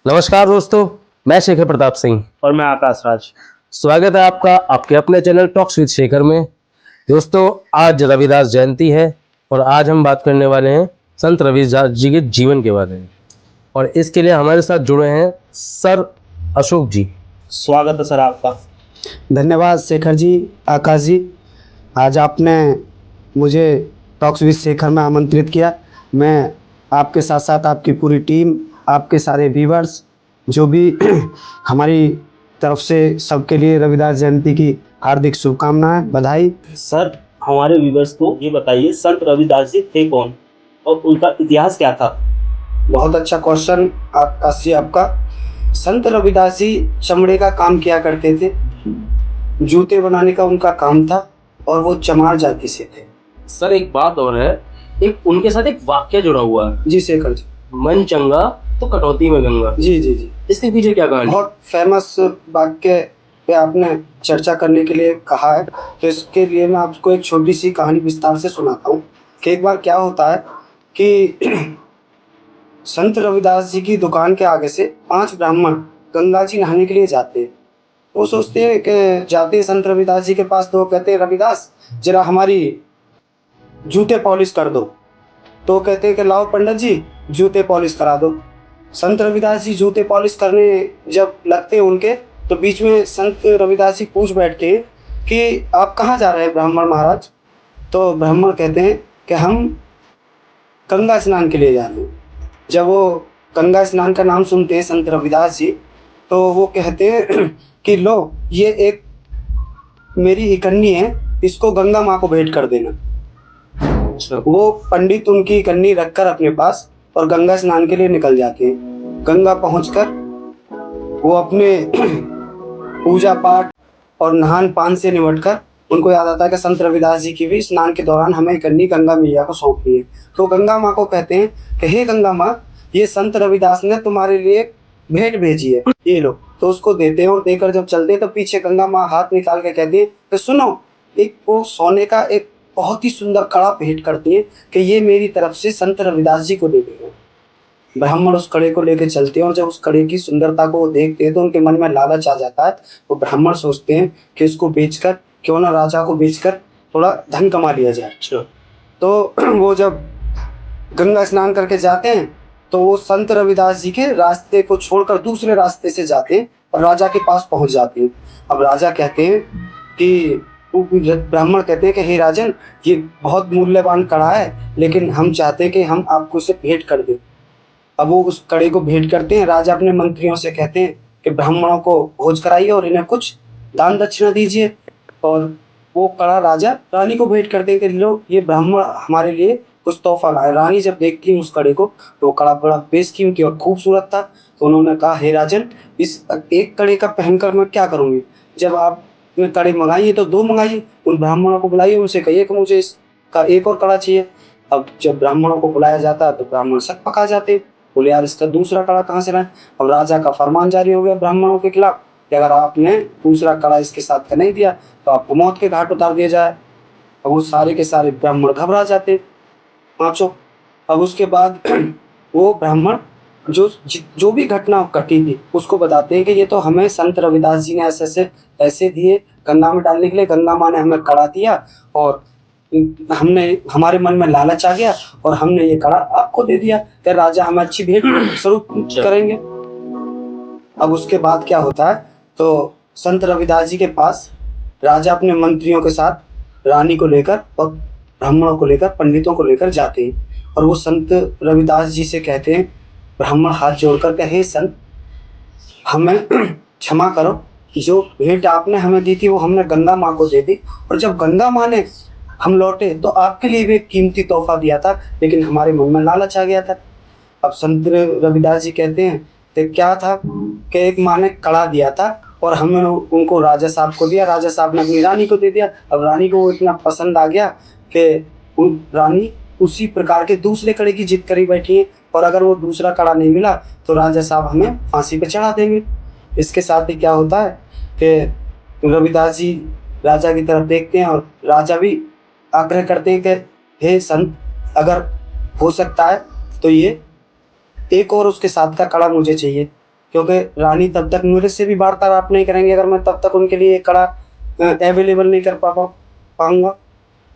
नमस्कार दोस्तों, मैं शेखर प्रताप सिंह। और मैं आकाश राज। स्वागत है आपका आपके अपने चैनल टॉक्स विद शेखर में। दोस्तों, आज रविदास जयंती है और आज हम बात करने वाले हैं संत रविदास जी के जीवन के बारे में। और इसके लिए हमारे साथ जुड़े हैं सर अशोक जी। स्वागत है सर आपका। धन्यवाद शेखर जी, आकाश जी। आज आपने मुझे टॉक्स विद शेखर में आमंत्रित किया। मैं आपके साथ साथ आपकी पूरी टीम, आपके सारे व्यूवर्स, जो भी हमारी तरफ से सबके लिए रविदास जयंती की हार्दिक शुभकामनाएं, बधाई। सर, हमारे व्यूवर्स को ये बताइए, संत रविदास जी थे कौन और उनका इतिहास क्या था? बहुत अच्छा क्वेश्चन आकाश जी आपका। संत रविदास जी चमड़े का काम किया करते थे, जूते बनाने का उनका काम था और वो चमार जाति से थे। सर एक बात और है, एक उनके साथ एक वाक्य जुड़ा हुआ है। जी शेखर जी। मन चंगा तो कटौती में गंगा। जी जी जी। इसके पीछे क्या कहानी? बहुत फेमस वाक्य पे आपने चर्चा करने के लिए कहा है, तो इसके लिए मैं आपको एक छोटी सी कहानी विस्तार से सुनाता हूँ कि एक बार क्या होता है कि संत रविदास जी की दुकान के आगे से 5 ब्राह्मण गंगा जी नहाने के लिए जाते हैं। वो सोचते हैं कि जाते हैं संत रविदास जी के पास, तो वो कहते हैं, रविदास जरा हमारी जूते पॉलिश कर दो। तो कहते हैं कि लाओ पंडित जी, जूते पॉलिश करा दो। संत रविदास जी जूते पॉलिश करने जब लगते हैं उनके, तो बीच में संत रविदास जी पूछ बैठते हैं कि आप कहाँ जा रहे हैं ब्राह्मण महाराज? तो ब्राह्मण कहते हैं कि हम गंगा स्नान के लिए जा रहे हैं। जब वो गंगा स्नान का नाम सुनते हैं संत रविदास जी, तो वो कहते हैं कि लो, ये एक मेरी ही कन्नी है, इसको गंगा माँ को भेंट कर देना। वो पंडित उनकी कन्नी रखकर अपने पास और गंगा स्नान के लिए निकल जाते हैं। गंगा पहुंचकर वो अपने पूजा पाठ और नहान पान से निपटकर उनको याद आता है कि संत रविदास जी की भी स्नान के दौरान हमें कन्नी गंगा मैया को सौंपनी है। तो गंगा माँ को कहते हैं कि हे गंगा माँ, ये संत रविदास ने तुम्हारे लिए भेंट भेजी है, ये लो। तो उसको देते हैं और देकर जब चलते हैं तो पीछे गंगा माँ हाथ निकाल के कहती है कि सुनो, एक वो सोने का एक बहुत ही सुंदर कड़ा भेंट करती है कि ये मेरी तरफ से संत रविदास जी को दे देना। ब्राह्मण उस कड़े को लेकर चलते हैं और जब उस कड़े की सुंदरता को देखते हैं तो उनके मन में लालच आ जाता है। वो ब्राह्मण सोचते हैं कि इसको बेचकर क्यों ना राजा को बेचकर थोड़ा धन कमा लिया जाए। तो वो जब गंगा स्नान करके जाते हैं तो वो संत रविदास जी के रास्ते को छोड़कर दूसरे रास्ते से जाते हैं और राजा के पास पहुंच जाते हैं। अब राजा कहते हैं कि ब्राह्मण कहते हैं कि हे राजन, ये बहुत मूल्यवान कड़ा है, लेकिन हम चाहते हैं कि हम आपको इसे भेंट कर दें। अब वो उस कड़े को भेंट करते हैं। राजा अपने मंत्रियों से कहते हैं कि ब्राह्मणों को भोज कराइए और इन्हें कुछ दान दक्षिणा दीजिए। और वो कड़ा राजा रानी को भेंट करते हैं कि लो, ये ब्राह्मण हमारे लिए कुछ तोहफा लाए। रानी जब देखती है उस कड़े को, तो वो कड़ा बड़ा बेशकीमती और खूबसूरत था। तो उन्होंने कहा, हे राजन, इस एक कड़े का पहनकर मैं क्या करूँगी? जब आपने कड़े मंगाइए तो 2 मंगाइए। उन ब्राह्मणों को बुलाइए, उनसे कहिए कि मुझे इसका एक और कड़ा चाहिए। अब जब ब्राह्मणों को बुलाया जाता है तो ब्राह्मण शक पका जाते, बोले यार, इसका दूसरा कड़ा कहाँ से लाए? अब राजा का फरमान जारी हो गया ब्राह्मणों के खिलाफ कि अगर आपने दूसरा कड़ा इसके साथ का नहीं दिया तो आपको मौत के घाट उतार दिया जाए। अब वो सारे के सारे ब्राह्मण घबरा जाते पांचों। अब उसके बाद वो ब्राह्मण जो भी घटना घटी थी उसको बताते हैं कि ये तो हमें संत रविदास जी ने ऐसे ऐसे पैसे दिए गंगा में डालने के लिए, गंगा माँ ने हमें कड़ा दिया और हमने हमारे मन में लालच आ गया और हमने ये कड़ा आपको दे दिया कि राजा हमें अच्छी भेंट स्वरूप करेंगे। अब उसके बाद क्या होता है, तो संत रविदास जी के पास राजा अपने मंत्रियों के साथ रानी को लेकर और ब्राह्मणों को लेकर, पंडितों को लेकर जाते हैं और वो संत रविदास जी से कहते हैं, ब्राह्मण हाथ जोड़कर कहे, हे संत, हमें क्षमा करो, जो भेंट आपने हमें दी थी वो हमने गंगा माँ को दे दी, और जब गंगा माँ ने हम लौटे तो आपके लिए भी एक कीमती तोहफा दिया था, लेकिन हमारे मन में लालच आ गया था। अब संत रविदास जी कहते हैं कि क्या था कि एक माँ ने कड़ा दिया था और हमने उनको राजा साहब को दिया, राजा साहब ने अपनी रानी को दे दिया। अब रानी को वो इतना पसंद आ गया कि उन रानी उसी प्रकार के दूसरे कड़े की जिद करी बैठी है, और अगर वो दूसरा कड़ा नहीं मिला तो राजा साहब हमें फांसी पे चढ़ा देंगे। इसके साथ ही क्या होता है कि रविदास जी राजा की तरफ देखते हैं और राजा भी आग्रह करते हैं कि हे संत, अगर हो सकता है तो ये एक और उसके साथ का कड़ा मुझे चाहिए। क्योंकि रानी तब तक मेरे से भी वार्तालाप नहीं करेंगे अगर मैं तब तक उनके लिए कड़ा अवेलेबल नहीं कर पाऊंगा।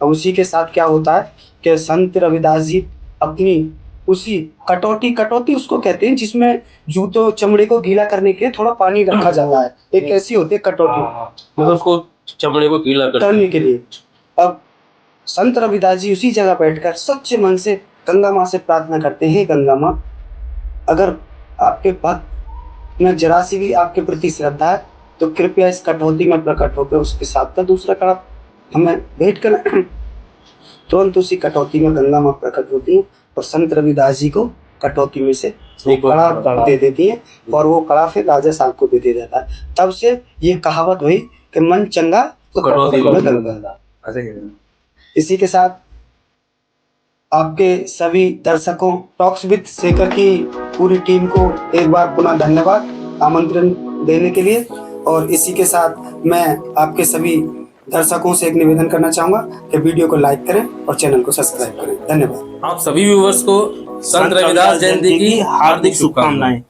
और उसी के साथ क्या होता है कि संत रविदास जी अपनी उसी कटौती कटौती उसको कहते हैं जिसमें जूतों चमड़े को गीला करने के लिए थोड़ा पानी रखा जाता है, एक ऐसी होती है कटौती मतलब उसको चमड़े को गीला करने के लिए। अब संत रविदास जी उसी जगह बैठकर सच्चे मन से गंगा माँ से प्रार्थना करते हैं, गंगा माँ अगर आपके भक्त में जरा सी भी आपके प्रति श्रद्धा है तो कृपया इस कटौती में प्रकट होकर उसके साथ का दूसरा कड़ा हमें भेंट कर। तुरंत उसी कटौती में गंगा माँ प्रकट होती है और संत रविदास जी को कटौती में से एक कड़ा दे देती है और वो कड़ा फिर राजा साहब को दे देता है। तब से ये कहावत हुई कि मन चंगा तो कटौती में गंगा। इसी के साथ आपके सभी दर्शकों टॉक्स विद शेखर की पूरी टीम को एक बार पुनः धन्यवाद आमंत्रण देने के लिए। और इसी के साथ मैं आपके सभी दर्शकों से एक निवेदन करना चाहूंगा कि वीडियो को लाइक करें और चैनल को सब्सक्राइब करें। धन्यवाद। आप सभी व्यूवर्स को संत रविदास जयंती की हार्दिक शुभकामनाएं।